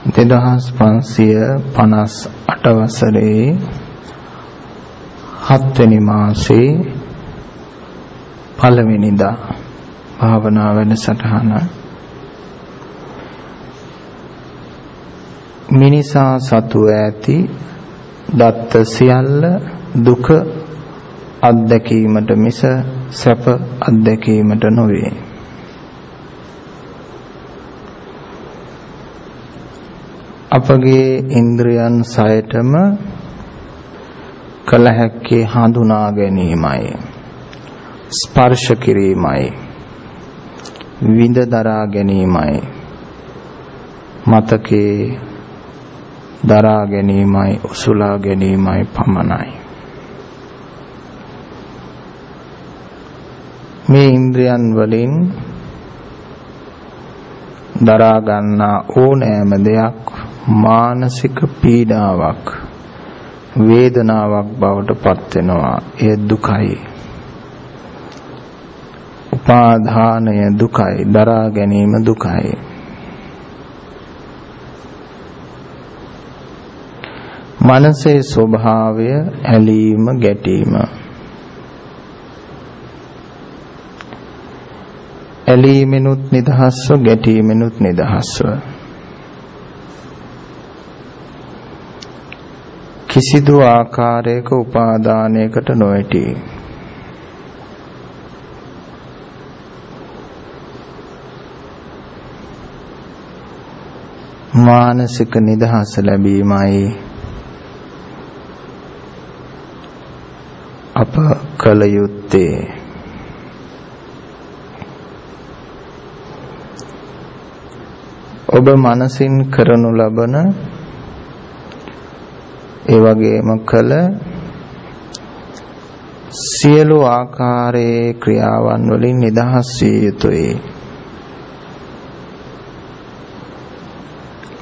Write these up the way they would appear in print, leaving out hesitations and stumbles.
2558 වසරේ 7 වෙනි මාසේ 1 වෙනිදා භාවනා වැඩසටහන මිනිසා සතු ඇති දත්ත සියල්ල දුක අත්දැකීමට මිස සැප අත්දැකීමට නොවේ. අපගේ ඉන්ද්‍රයන් සයටම කළ හැක්කේ හඳුනා ගැනීමයි, ස්පර්ශ කිරීමයි, විඳ දරා ගැනීමයි, මතකේ දරා ගැනීමයි, උසුලා ගැනීමයි පමණයි. මේ ඉන්ද්‍රයන් වලින් දරා ගන්නා ඕනෑම දෙයක් මානසික පීඩාවක්, වේදනාවක් බවට පත් වෙනවා. එය දුකයි. උපාදානය දුකයි, දරා ගැනීම දුකයි. මනසේ ස්වභාවය ඇලීම, ගැටීම. ඇලීමෙනුත් නිදහස්ව, ගැටීමෙනුත් නිදහස්ව. කිසිදු ආකාරයක උපාදානයකට නොඇටි. මානසික නිදහස ලැබීමයි අප කළ යුත්තේ. ඔබ මනසින් කරනු ලබන ඒ වගේම කළ සියලු ආකාරයේ ක්‍රියාවන් වලින් නිදහස් විය යුතුයි.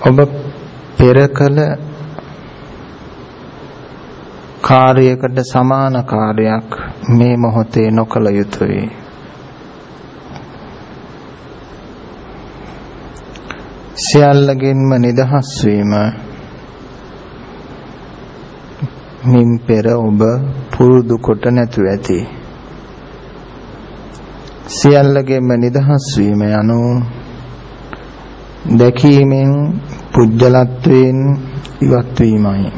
ඔබ පෙර කළ කාර්යයකට සමාන කාර්යයක් මේ මොහොතේ නොකළ යුතුයි. සියල්ලකින්ම නිදහස් වීම මින් පෙර ඔබ පුරුදු කොට නැතු ඇති. සියල්ලකින්ම නිදහස් වීම යනු දැකීමෙන්, පුජ්‍යලත්වයෙන් ඉවත් වීමයි.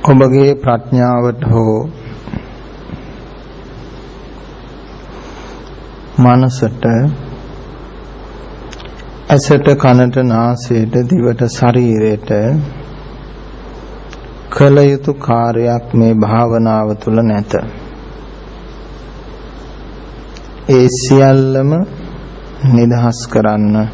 ඔබගේ ප්‍රඥාවට හෝ මනසට, ඇසට, කනට, නාසයට, දිවට, ශරීරයට කළ යුතු කාර්යයක් මේ භාවනාව තුළ නැත. ඒ සියල්ලම නිදහස් කරන්න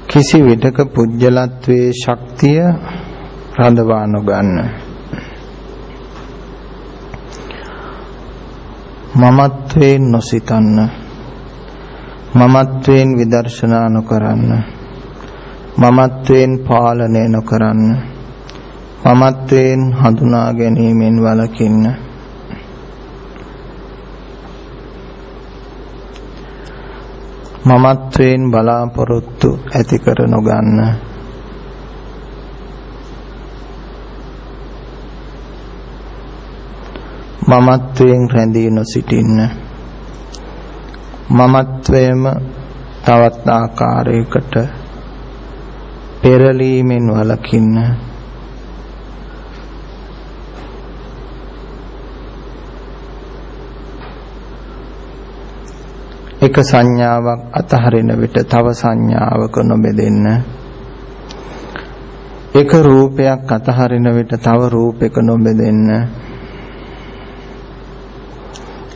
කිසි විටක පුජ්‍යලත්වයේ ශක්තිය රඳවා නොගන්න. මමත්වයෙන් නොසිතන්න. මමත්වයෙන් විදර්ශනා නොකරන්න. මමත්වයෙන් පාලනය නොකරන්න. මමත්වයෙන් හඳුනා ගැනීමෙන් වළකින්න. මමත්වයෙන් බලාපොරොත්තු ඇති කර නොගන්න. මමත්වයෙන් රැඳී නොසිටින්න. මමත්වයම තවත් ආකාරයකට පෙරලීමෙන් වළකින්න. එක සංඥාවක් අතහරින විට තව සංඥාවක නොබෙදෙන්න. එක රූපයක් අතහරින විට තව රූපයක නොබෙදෙන්න.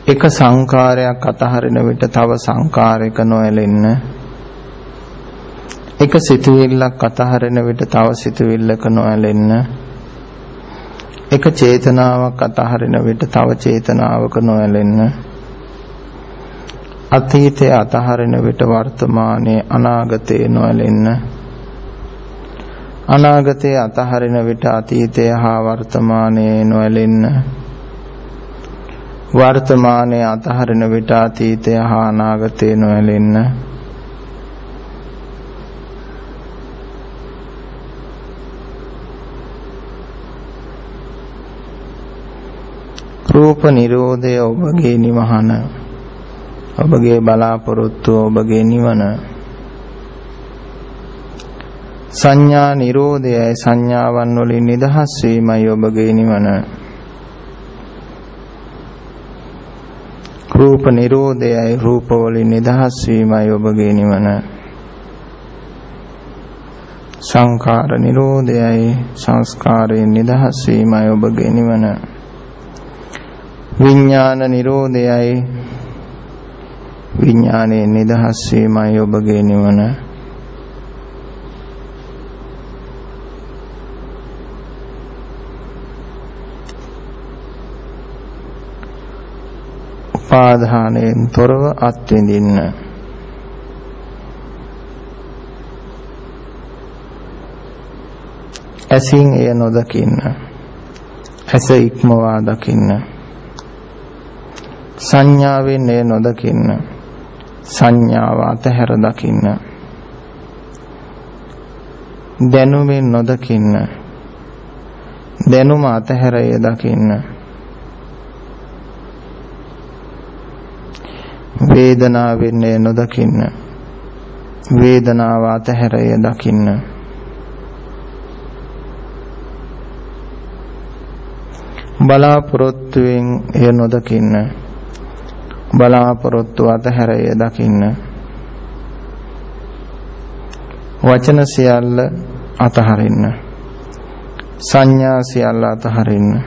එක සංකාරයක් අතහරින විට තව සංකාරයක නොඇලෙන්න. එක සිතුවිල්ලක් අතහරින විට තව සිතුවිල්ලක නොඇලෙන්න. එක චේතනාවක් අතහරින විට තව චේතනාවක නොඇලෙන්න. අතීතය අතහරින විට වර්තමානයේ අනාගතේ නොඇලෙන්න. අනාගතය අතහරින විට අතීතය හා වර්තමානයේ නොඇලෙන්න. වර්තමානයේ අතහරින විට අතීතය හා අනාගතේ නොඇලෙන්න. රූප නිරෝධය ඔබගේ නිවහන, ඔබගේ බලාපොරොත්තුව ඔබගේ නිවන. සංඥා නිරෝධයයි සංඥාවන් වලින් නිදහස් වීමයි ඔබගේ නිවන. රූප නිරෝධයයි රූප වලින් නිදහස් වීමයි ඔබගේ නිවන. සංඛාර නිරෝධයයි සංස්කාරයෙන් නිදහස් වීමයි ඔබගේ නිවන. විඥාන නිරෝධයයි විඥානයෙන් නිදහස් වීමයි ඔබගේ නිවන. උපාදානයෙන් තොරව අත්විඳින්න. ඇසින් එය නොදකින්න. ඇස ඉක්මවා දකින්න. සංඥාවෙන් එය නොදකින්න. සංඥාව අතහැර දකින්න. දැනුමින් නොදකින්න. දැනුම අතහැර එය දකින්න. වේදනාවෙන් එය නොදකින්න. වේදනාව අතහැර එය දකින්න. බලාපොරොත්තුවෙන් එය නොදකින්න. බලාපොරොත්තු අතහැර එය දකින්න. වචන සියල්ල අතහරින්න. සංඥා සියල්ල අතහරින්න.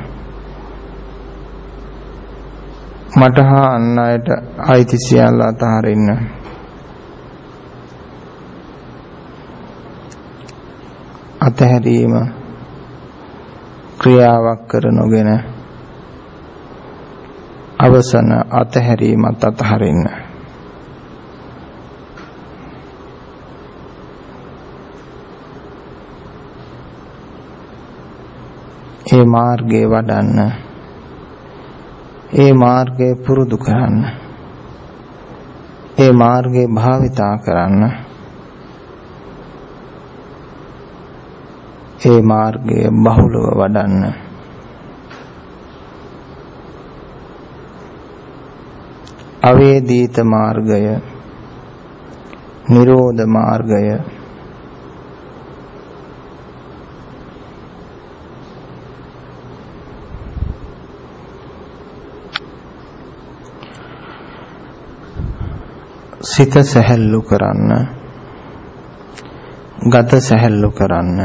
මට හා අන් අයට අයිති සියල්ල අතහරින්න. අතහැරීම ක්‍රියාවක් කර නොගෙන අවසන අතහැරීමත් අතහරින්න. ඒ මාර්ගයේ වඩන්න. ඒ මාර්ගය පුරුදු කරන්න. ඒ මාර්ගය භාවිතා කරන්න. ඒ මාර්ගය බහුලව වඩන්න. අවේදිත මාර්ගය, නිරෝධ මාර්ගය, සිත සැහැල්ලු කරන්න, ගත සැහැල්ලු කරන්න.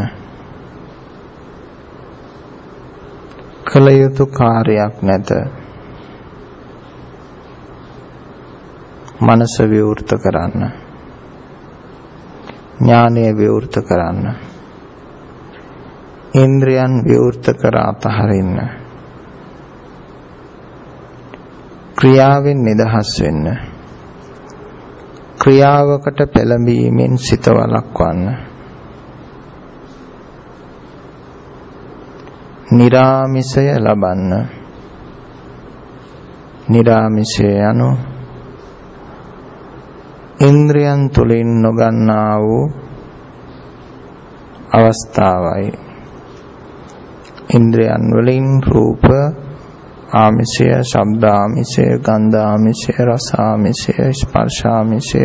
කළ යුතු කාර්යයක් නැත. මනස විවෘත කරන්න. ඥානය විවෘත කරන්න. ඉන්ද්‍රියන් විවෘත කර අතහරින්න. ක්‍රියාවෙන් නිදහස් වෙන්න. ක්‍රියාවකට පෙළඹීමෙන් සිත වළක්වන්න. නිරාමිසය ලබන්න. නිරාමිසය යනු ඉන්ද්‍රියන් තුලින් නොගන්නා වූ අවස්ථාවයි. ඉන්ද්‍රියන් වලින් රූප ආමිෂය, ශබ්ද ආමිෂය, ගන්ධ ආමිෂය, රස ආමිෂය, ස්පර්ශ ආමිෂය,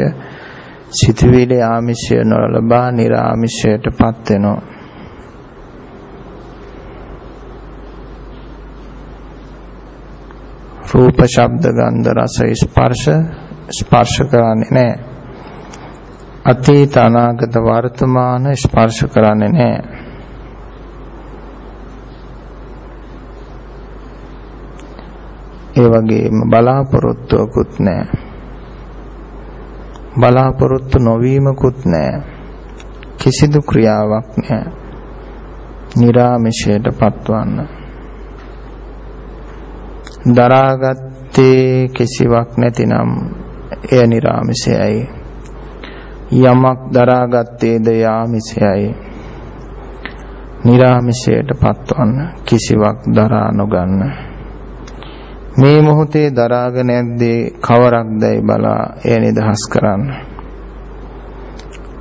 සිතවිලි ආමිෂය නොලබා නිරාමිෂයටපත් වෙනවා. රූප, ශබ්ද, ගන්ධ, රස, ස්පර්ශ කරන්නේ නැහැ. අතීත, අනාගත, වර්තමාන ස්පර්ශ කරන්නේ නැහැ. ඒ වගේම බලාපොරොත්තුවකුත් නැහැ. බලාපොරොත්තු නොවීමකුත් නැහැ. කිසිදු ක්‍රියාවක් නැහැ. නිරාමිෂයට පත්වන්න. දරාගත්තේ කිසිවක් නැතිනම් එය නිරාමිසයයි. යමක් දරාගත්තේද යාමිසයයි. නිරාමිසයට පත්වන්න, කිසිවක් දරා නොගන්න. මේ මොහොතේ දරාගෙන ඇද්දේ කවරක්දයි බලා එය නිදහස් කරන්න.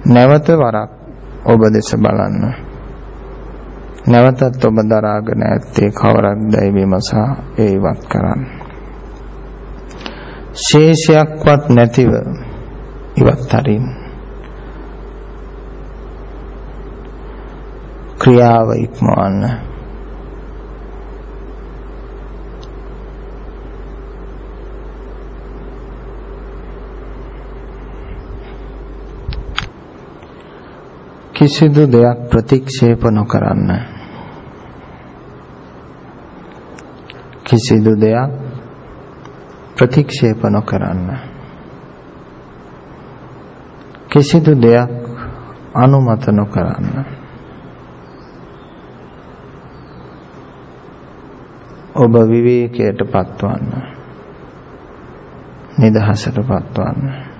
නැවත වරක් ඔබ දෙස බලන්න. නැවතත් ඔබ දරාගෙන ඇත්තේ කවරක්දයි විමසා ඒ ඉවත් කරන්න. ශේෂයක්වත් නැතිව ඉවත් හරින්න. ක්‍රියාව ඉක්මවන්න. කිසිදු දෙයක් ප්‍රතික්ෂේප නොකරන්න. කිසිදු දෙයක් ප්‍රතික්ෂේප නොකරන්න. කිසිදු දෙයක් අනුමත නොකරන්න. ඔබ විවේකයට පත්වන්න. නිදහසට පත්වන්න.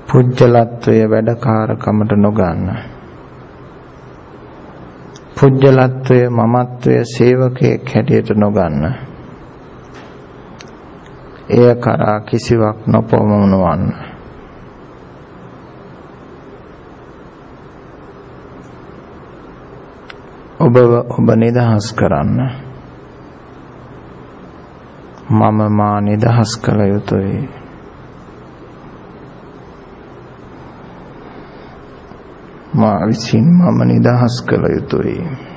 පුජ්‍යලත්වයේ වැඩකාරකමට නොගන්න. පුජ්‍යලත්වයේ මමත්වයේ සේවකයෙක් හැටියට නොගන්න. එය කරා කිසිවක් නොපමුණවන්න. ඔබ නිදහස් කරන්න. මම මා නිදහස් කළ යුතුයි. මා විසින් මම නිදහස් කළ යුතුයි.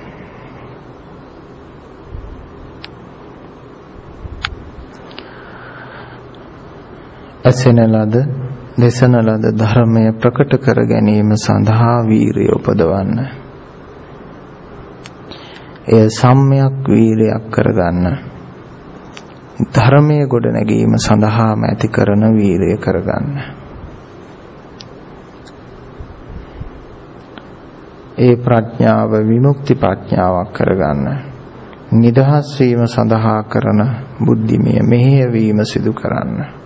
ඇසෙන ලද දෙසන ලද ධර්මය ප්‍රකට කර ගැනීම සඳහා වීරිය උපදවන්න. එය සම්‍යක් වීරියක් කරගන්න. ධර්මයේ ගොඩ නැගීම සඳහාම ඇති කරන වීරිය කරගන්න. ඒ ප්‍රඥාව විමුක්ති ප්‍රඥාවක් කරගන්න. නිදහස් වීම සඳහා කරන බුද්ධිමය මෙහෙයවීම සිදු කරන්න.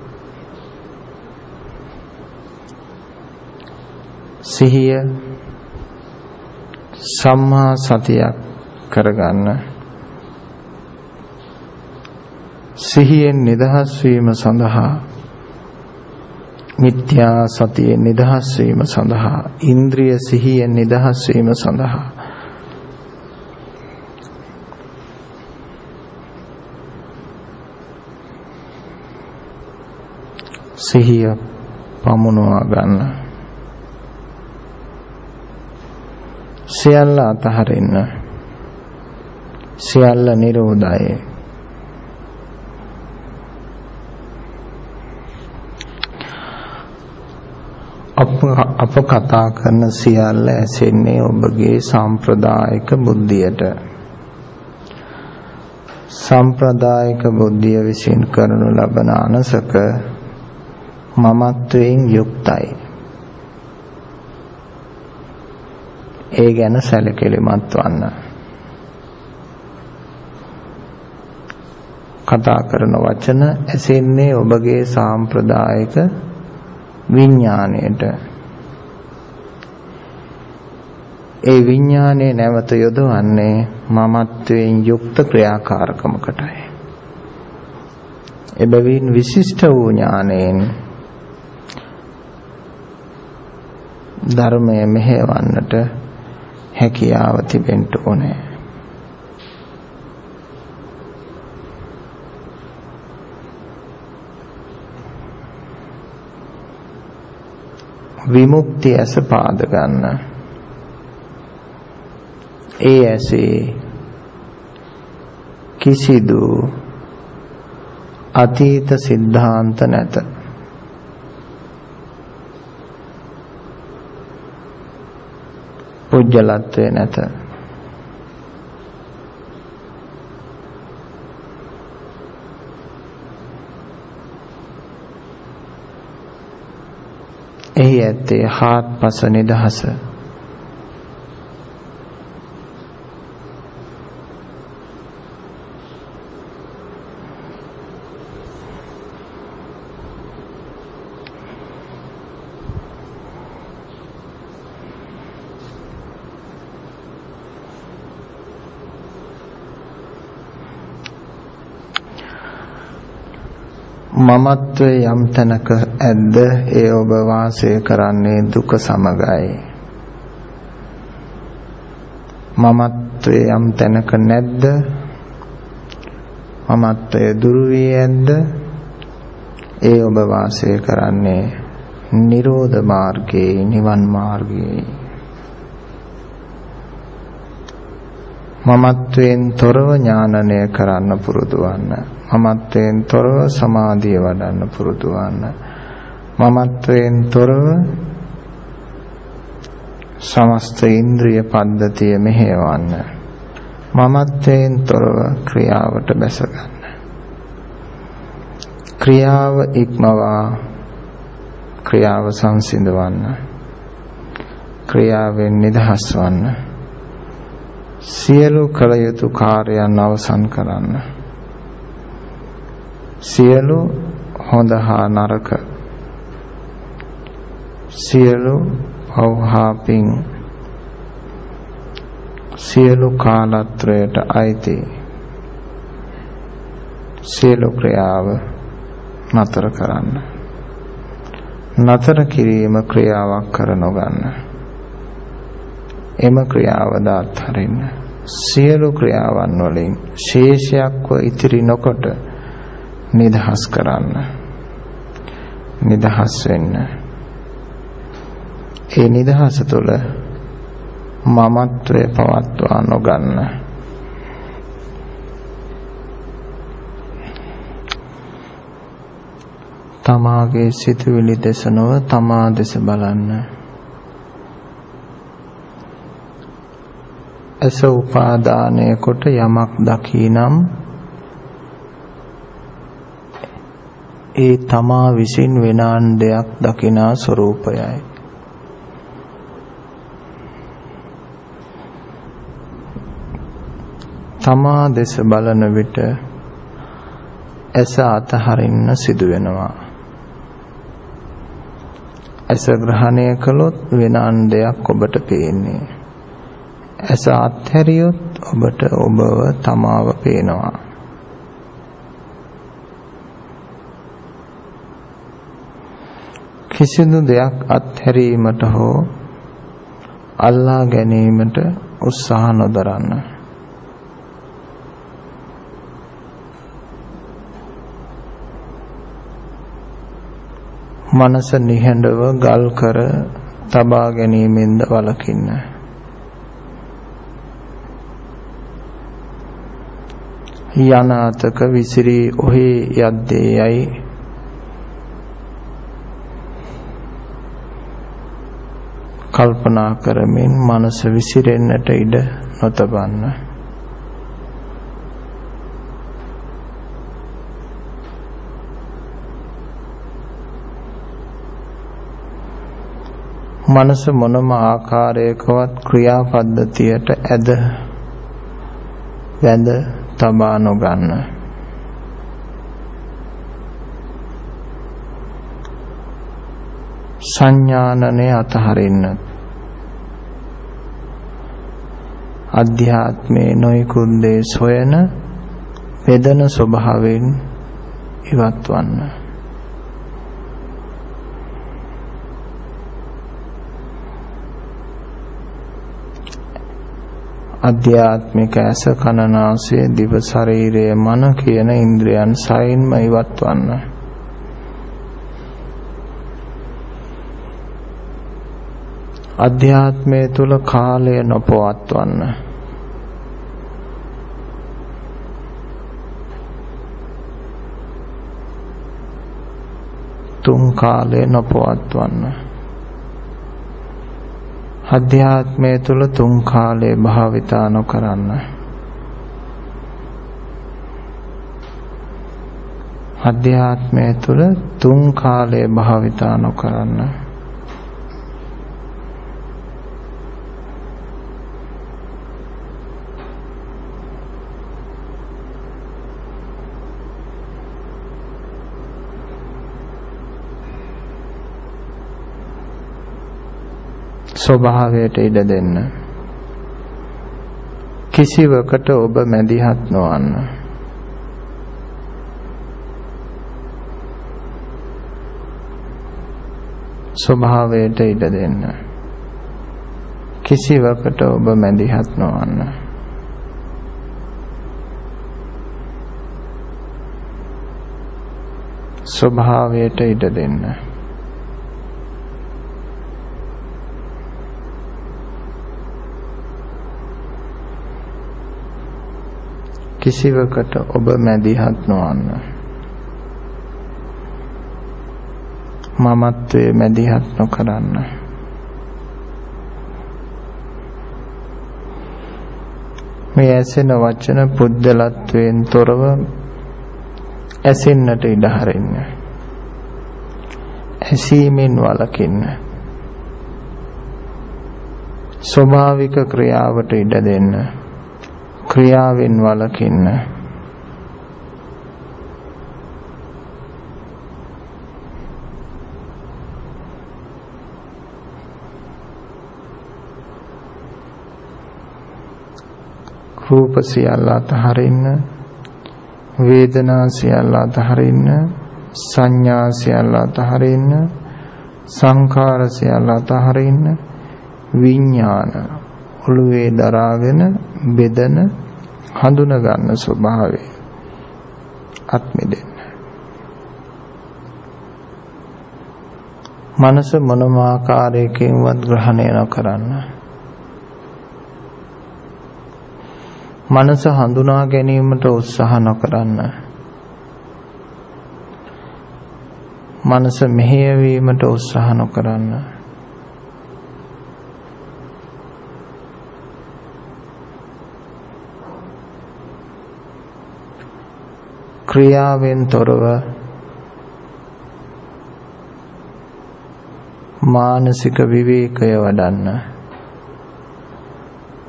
සිහිය සම්මා සතියක් කරගන්න. සිහියෙන් නිදහස් වීම සඳහා, මිත්‍යා සතියෙන් නිදහස් වීම සඳහා, ඉන්ද්‍රිය සිහියෙන් නිදහස් වීම සඳහා සිහිය පමුණවා ගන්න. සියල්ල අතහරින්න. සියල්ල නිරෝධයි. අප කතා කරන සියල්ල ඇසෙන්නේ ඔබගේ සාම්ප්‍රදායික බුද්ධියට. සාම්ප්‍රදායික බුද්ධිය විසින් කරනු ලබන අනසක මමත්වයෙන් යුක්තයි. ඒ ගැන සැලකිලිමත් වන්න. කතා කරන වචන ඇසෙන්නේ ඔබගේ සාම්ප්‍රදායික විඥාණයට. ඒ විඥානයේ නැවත යොදවන්නේ මමත්වයෙන් යුක්ත ක්‍රියාකාරකමකටයි. එබැවින් විශිෂ්ට වූ ඥානයෙන් ධර්මය මෙහෙවන්නට හැකියාව තිබෙන්න ඕනේ. විමුක්තිය ඇස පාද ගන්න. ඒ ඇසේ කිසිදු අතීත සිද්ධාන්ත නැත. පුජ්‍යලත්වය නැත. එහි ඇත්තේ හාත්පස නිදහස. මමත්වයේ යම් තැනක ඇද්ද ඒ ඔබ වාසය කරන්නේ දුක සමගයි. මමත්වයේ යම් තැනක නැද්ද මමත්වයේ දුරු වී ඇද්ද ඒ ඔබ වාසය කරන්නේ නිරෝධ මාර්ගයේ නිවන් මාර්ගයේ. මමත්වයෙන් තොරව ඥානනය කරන්න පුරුදු වන්න. මමත්වයෙන් තොරව සමාධිය වඩන්න පුරුදු වන්න. මමත්වයෙන් තොරව සමස්ත ඉන්ද්‍රිය පද්ධතිය මෙහෙවන්න. මමත්වයෙන් තොරව ක්‍රියාවට බැස ගන්න. ක්‍රියාව ඉක්මවා ක්‍රියාව සංසිඳවන්න. ක්‍රියාවෙන් නිදහස් වන්න. සියලු කළ යුතු කාර්යයන් අවසන් කරන්න. සියලු හොඳ හා නරක, සියලු පව් හා පින්, සියලු කාලත්‍රයට අයිති සියලු ක්‍රියාව නතර කරන්න. නතර කිරීම ක්‍රියාවක් කර නොගන්න. එම ක්‍රියාව දාත්හරින්න. සියලු ක්‍රියාවන් වලින් ශේෂයක්ව ඉතිරි නොකොට නිදහස් කරන්න. නිදහස් වෙන්න. ඒ නිදහස තුළ මමත්වය පවත්වා නොගන්න. තමාගේ සිතුවිලි දෙස නොව තමා දෙස බලන්න. ඇස උපාදානය කොට යමක් දකිනම් ඒ තමා විසින් වෙනාන් දෙයක් දකිනා ස්වરૂපයයි. තමා දෙස බලන විට ඇස අතහරින්න සිදු වෙනවා. ඇස ග්‍රහණය කළොත් වෙනාන් දෙයක් ඔබට පේන්නේ. ඇස අත්හැරියොත් ඔබට ඔබව තමාව පේනවා. කිසිදු දෙයක් අත්හැරීමට හෝ අල්ලා ගැනීමට උත්සාහ නොදරන්න. මනස නිහඬව ගල් කර තබා ගැනීමෙන්ද වළකින්න. යන අතක විසිරී ඔහි යද්දී යයි කල්පනා කරමින් මනස විසිරෙන්නට ඉඩ නොතබන්න. මනස මොනම ආකාරයකවත් ක්‍රියාපද්ධතියට ඇද වැඳ තබා නොගන්න. සංඥානනය අතහරින්න. අධ්‍යාත්මේ නොයෙකුත් දේ සොයන වේදන ස්වභාවයෙන් ඉවත් වන්න. අධ්‍යාත්මික ඇස කන නාසය දිව ශරීරය මන කියන ඉන්ද්‍රයන් සයින්ම ඉවත් වන්න. අධ්‍යාත්මය තුල කාලය නොපවත්වන්න. තුන් කාලය නොපවත්වන්න. අධ්‍යාත්මය තුල තුන් කාලය භාවිතා නොකරන්න. අධ්‍යාත්මය තුල තුන් කාලය භාවිතා නොකරන්න. ස්වභාවයට ඉඩ දෙන්න. කිසිවකට ඔබ මැදිහත් නොවන්න. ස්වභාවයට ඉඩ දෙන්න. කිසිවකට ඔබ මැදිහත් නොවන්න. ස්වභාවයට ඉඩ දෙන්න. කිසිවකට ඔබ මැදිහත් නොවන්න. මමත්වයේ මැදිහත් නොකරන්න. මේ ඇසෙන වචන පුද්ගලත්වයෙන් තොරව ඇසෙන්නට ඉඩ හරින්න. ඇසීමෙන් වළකින්න. ස්වභාවික ක්‍රියාවට ඉඩ දෙන්න. ක්‍රියාවෙන් වළකින්න. රූප සියල්ල අතහරින්න. වේදනා සියල්ල අතහරින්න. සංඥා සියල්ල අතහරින්න. සංඛාර සියල්ල අතහරින්න. විඥාන ඔළුවේ දරාගෙන බෙදන හඳුන ගන්න ස්වභාවය අත්මිදෙන්න. මනස මොනම ආකාරයකින්වත් ග්‍රහණය නොකරන්න. මනස හඳුනා ගැනීමට උත්සාහ නොකරන්න. මනස මෙහෙයවීමට උත්සාහ නොකරන්න. ක්‍රියාවෙන් තොරව මානසික විවේකය වඩන්න.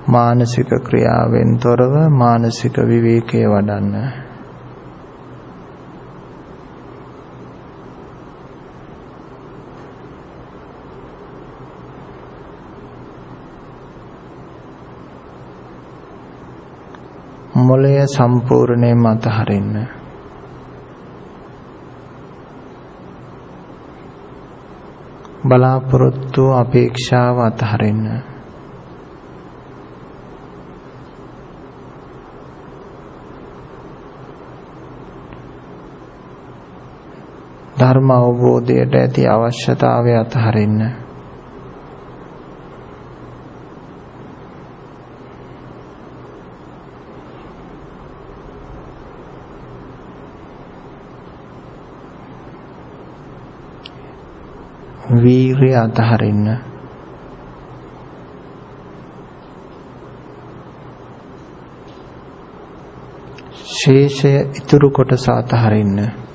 මානසික ක්‍රියාවෙන් තොරව මානසික විවේකය වඩන්න. මොළය සම්පූර්ණයෙන්ම අතහරින්න. බලාපොරොත්තු අපේක්ෂාව අතහරින්න. ධර්ම අවබෝධයට ඇති අවශ්‍යතාවය අතහරින්න. වීර්ය අතහරින්න. ශේෂය ඉතුරු කොටස අතහරින්න.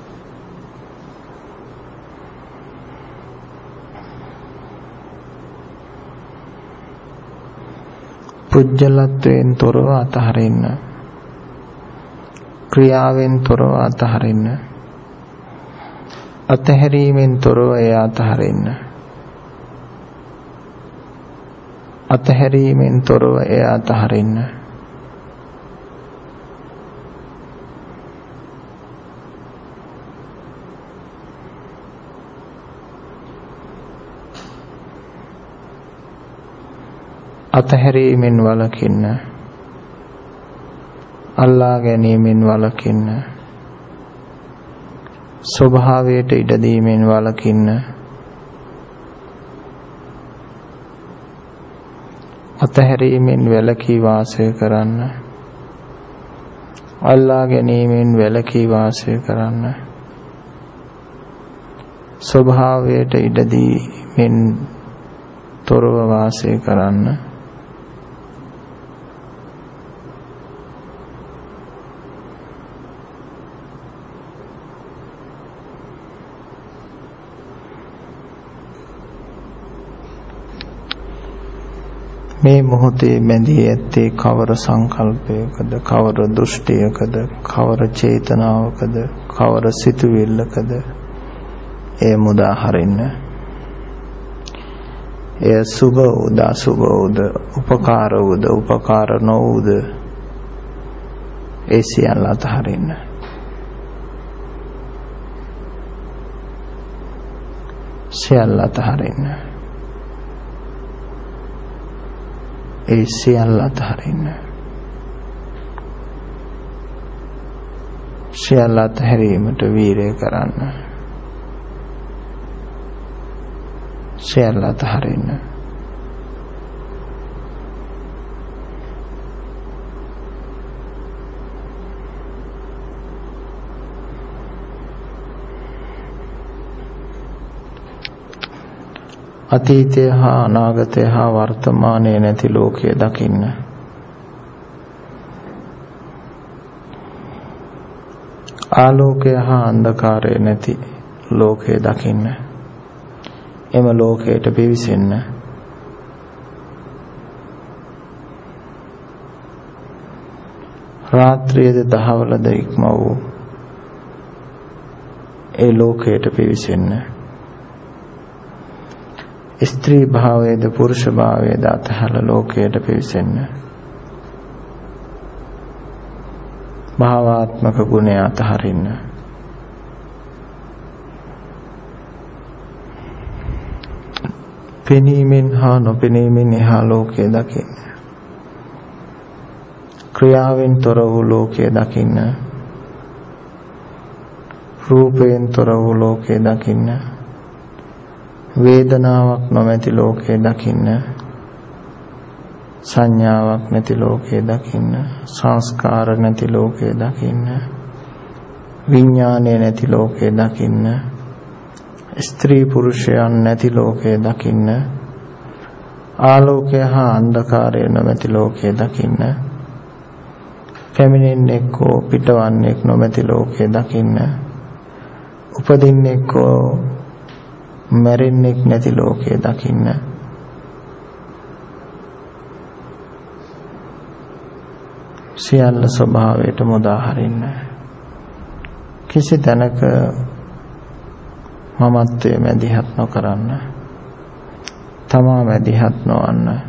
පුජ්‍යලත්වයෙන් තොරව අතහරින්න. ක්‍රියාවෙන් තොරව අතහරින්න. අතහැරීමෙන් තොරව එය අතහරින්න. අතහැරීමෙන් තොරව එය අතහරින්න. අතහැරීමෙන් වළකින්න. අල්ලා ගැනීමෙන් වළකින්න. ස්වභාවයට ඉඩ දීමෙන් වළකින්න. අතහැරීමෙන් වැළකී වාසය කරන්න. අල්ලා ගැනීමෙන් වැළකී වාසය කරන්න. ස්වභාවයට ඉඩ දීමෙන් තොරව වාසය කරන්න. මේ මොහොතේ බැඳී ඇත්තේ කවර සංකල්පයකද, කවර දෘෂ්ටියකද, කවර චේතනාවකද, කවර සිතුවිල්ලකද, එය මුදා හරින්න. එය සුභ වූද අසුභ වූද උපකාර වූද උපකාර නොවූද ඒ සියල්ල අතහරින්න. සියල්ල අතහරින්න. ඒ සියල්ල අතහරින්න. සියල්ල අතහැරීමට වීරය කරන්න. සියල්ල අතහරින්න. අතීතය හා අනාගතය හා වර්තමානයේ නැති ලෝකය දකින්න. ආලෝකය හා අන්ධකාරය නැති ලෝකය දකින්න. එම ලෝකයට පිවිසෙන්න. රාත්‍රියේද දහවලද ඉක්ම වූ ඒ ලෝකයට පිවිසෙන්න. ස්ත්‍රී භාවයේද පුරුෂ භාවයේද අතහැර ලෝකයට පිවිසෙන්න. භාවාත්මක ගුණය අතහරින්න. පෙනීමෙන් හා නොපෙනීමෙන් එහා ලෝකය දකින්න. ක්‍රියාවෙන් තොර වූ ලෝකය දකින්න. රූපයෙන් තොර වූ ලෝකය දකින්න. වේදනාවක් නොමැති ලෝකය දකින්න. සංඥාවක් නැති ලෝකය දකින්න. සංස්කාර නැති ලෝකය දකින්න. විඥානය නැති ලෝකය දකින්න. ස්ත්‍රී පුරුෂයන් නැති ලෝකය දකින්න. ආලෝකය හා අන්ධකාරය නොමැති ලෝකය දකින්න. පැමිණෙන්නෙක් හෝ පිටවන්නෙක් නොමැති ලෝකය දකින්න. උපදින්නෙක් හෝ මැරෙන්නෙක් නැති ලෝකය දකින්න. සියල්ල ස්වභාවයට මුදා හරින්න. කිසි තැනක මමත්වයේ මැදිහත් නොකරන්න. තමා මැදිහත් නොවන්න.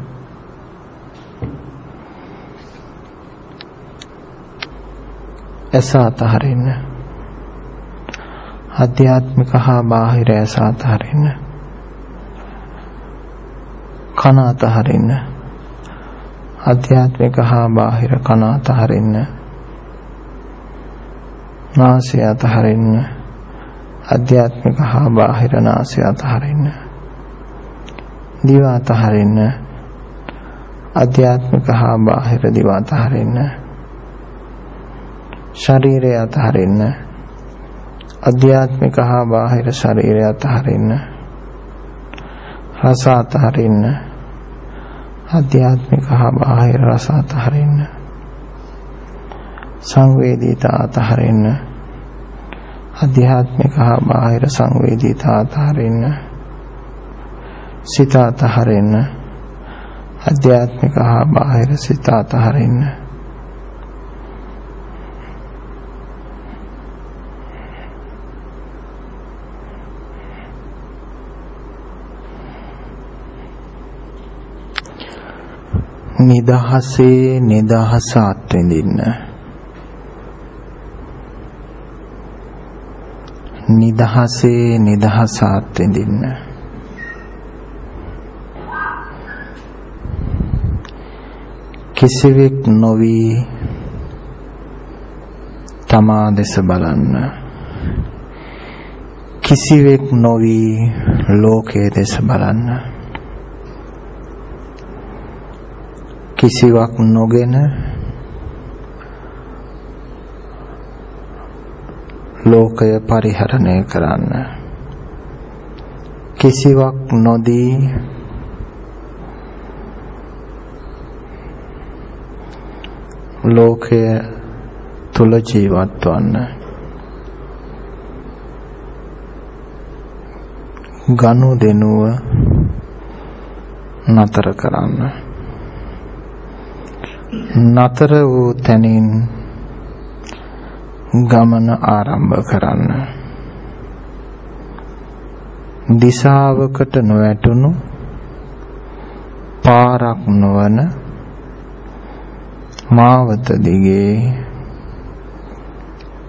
ඇස අතහරින්න. ආධ්‍යාත්මික හා බාහිර ඇස අතහරින්න. කන අතහරින්න. ආධ්‍යාත්මික හා බාහිර කන අතහරින්න. නාසය අතහරින්න. ආධ්‍යාත්මික හා බාහිර නාසය අතහරින්න. දිව අතහරින්න. ආධ්‍යාත්මික හා බාහිර දිව අතහරින්න. ශරීරය අතහරින්න. ආධ්‍යාත්මික හා බාහිර ශරීරය අතහරින්න. රස අතහරින්න. ආධ්‍යාත්මික හා බාහිර රස අතහරින්න. සංවේදීතා අතහරින්න. ආධ්‍යාත්මික හා බාහිර සංවේදීතා අතහරින්න. සිත අතහරින්න. ආධ්‍යාත්මික හා බාහිර සිත අතහරින්න. නිදහසේ නිදහස අත්විඳින්න. නිදහසේ නිදහස අත්විඳින්න. කිසිවෙක් නොවි තමා දෙස බලන්න. කිසිවෙක් නොවි ලෝකයේ දෙස බලන්න. කිසිවක් නොගෙන ලෝකය පරිහරණය කරන්න. කිසිවක් නොදී ලෝකය තුල ජීවත් වන්න. ගනුදෙනුව නතර කරන්න. නතර වූ තැනින් ගමන ආරම්භ කරන්න. දිශාවකට නොවැටුණු පාරක් නොවන මාවත දිගේ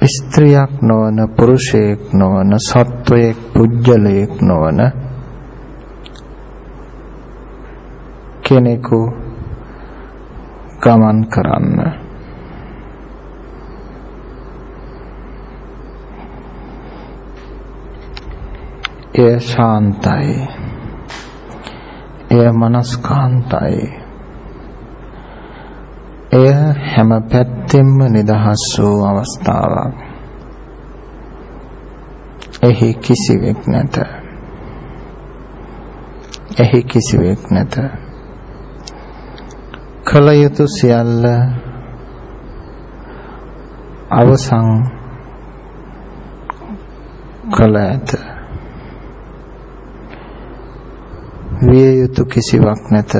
ස්ත්‍රියක් නොවන පුරුෂයෙක් නොවන සත්වයෙක් පුජ්‍යලයෙක් නොවන කෙනෙකු ගමන් කරන්න. එය ශාන්තයි. එය මනස්කාන්තයි. එය හැම පැත්තෙම නිදහස් වූ අවස්ථාවක්. එහි කිසිවෙක් නැත. එහි කිසිවෙක් නැත. කල යුතු සියල්ල අවසන් කළ ඇත. විය යුතු කිසිවක් නැත.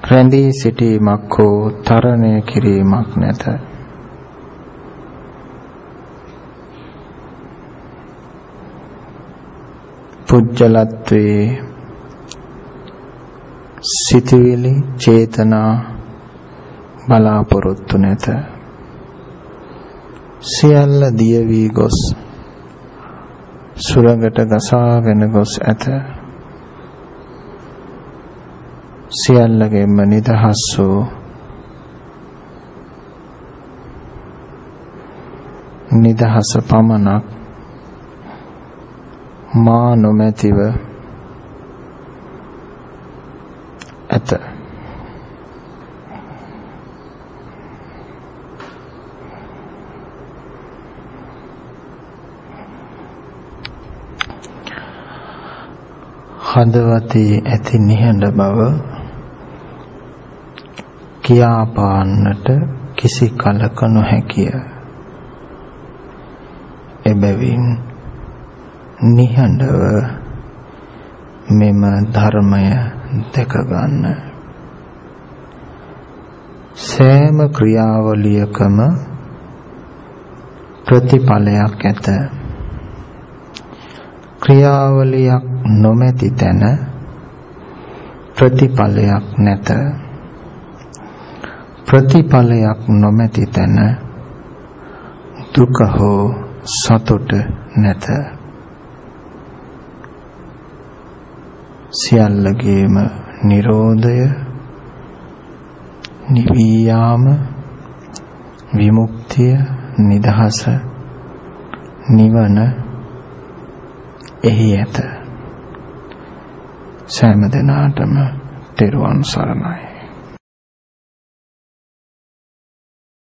රැඳී සිටීමක් හෝ තරණය කිරීමක් නැත. පුජ්‍යලත්වයේ සිතුවිලි චේතනා බලාපොරොත්තු නැත. සියල්ල දිය වී ගොස් සුළඟට ගසාගෙන ගොස් ඇත. සියල්ලගෙන්ම නිදහස් වූ නිදහස පමණක් මා නොමැතිව ඇත. හදවතේ ඇති නිහඬ බව කියා පාන්නට කිසි කලක නොහැකිය. එබැවින් නිහඬව මෙම ධර්මය දැක ගන්න. සෑම ක්‍රියාවලියකම ප්‍රතිඵලයක් ඇත. ක්‍රියාවලියක් නොමැති තැන ප්‍රතිඵලයක් නැත. ප්‍රතිඵලයක් නොමැති තැන දුක හෝ සතුට නැත. සියල්ලගේම නිරෝධය, නිවී යාම, විමුක්තිය, නිදහස, නිවන එහි ඇත. සෑම දිනාටම තෙරුවන් සරණයි.